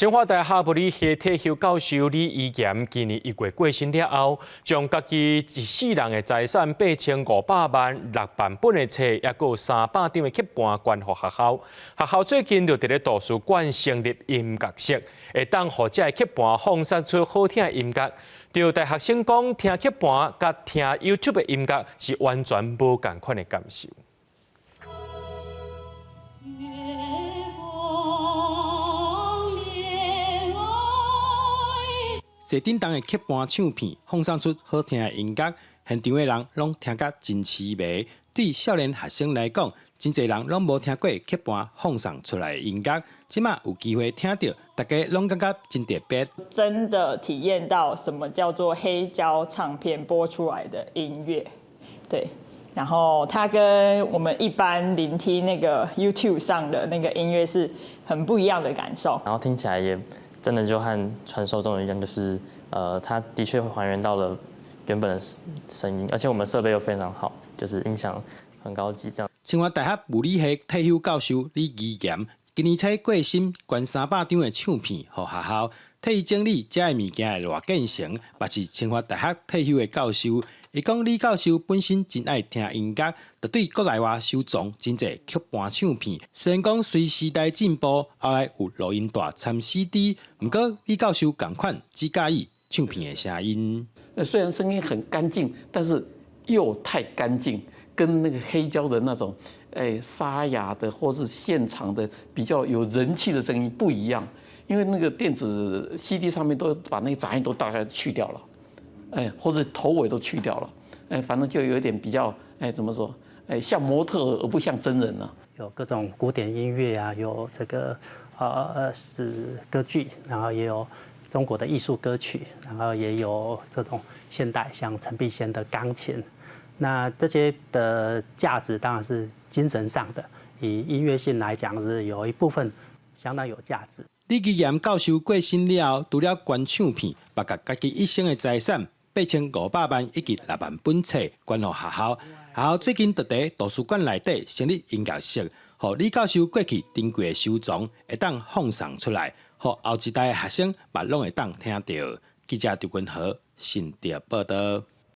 清华大学物理系退休教授李依岩今年1月过身了后，将家己一世人的财产8500万、6万本的册，也有300张的刻盘捐予学校。学校最近就伫咧图书馆成立音乐室，会当互这刻盘放送出好听的音乐。就大学生讲，听刻盘甲听 YouTube 的音乐是完全无同款的感受。 坐顶档的刻盘唱片放送出好听的音乐，现场的人拢听甲真凄迷。对少年学生来讲，真侪人拢无听过刻盘放送出来的音乐，即马有机会听到，大家拢感觉真特别。真的体验到什么叫做黑胶唱片播出来的音乐，对。然后它跟我们一般聆听那个 YouTube 上的那个音乐是很不一样的感受。然后听起来也。 真的就和传说中一样，就是它的确会还原到了原本的声音，而且我们设备又非常好，就是音响很高级这样。清华大学物理系退休教授李依岩，今年才过身，捐300张的唱片予学校，替伊整理这物件的偌建成，嘛是清华大学退休的教授。 伊讲李教授本身真爱听音乐，就对国内外收藏真侪曲盘唱片。虽然讲随时代进步，后来有录音带掺 CD， 不过李教授同款只介意唱片的声音。虽然声音很干净，但是又太干净，跟那个黑胶的那种沙哑的或是现场的比较有人气的声音不一样。因为那个电子 CD 上面都把那个杂音都大概去掉了。 或者头尾都去掉了，反正就有一点比较，怎么说，像模特而不像真人了。有各种古典音乐啊，有这个是歌剧，然后也有中国的艺术歌曲，然后也有这种现代，像陈必先的钢琴。那这些的价值当然是精神上的，以音乐性来讲是有一部分相当有价值。李依岩教授过身了后，除了捐唱片，把家己一生的财产。 8500万以及6万本册捐予学校，学校最近就伫图书馆内底成立音乐室，互李教授过去珍贵的收藏会当放送出来，互后一代的学生嘛拢会当听到。记者刘君豪，新潮报道。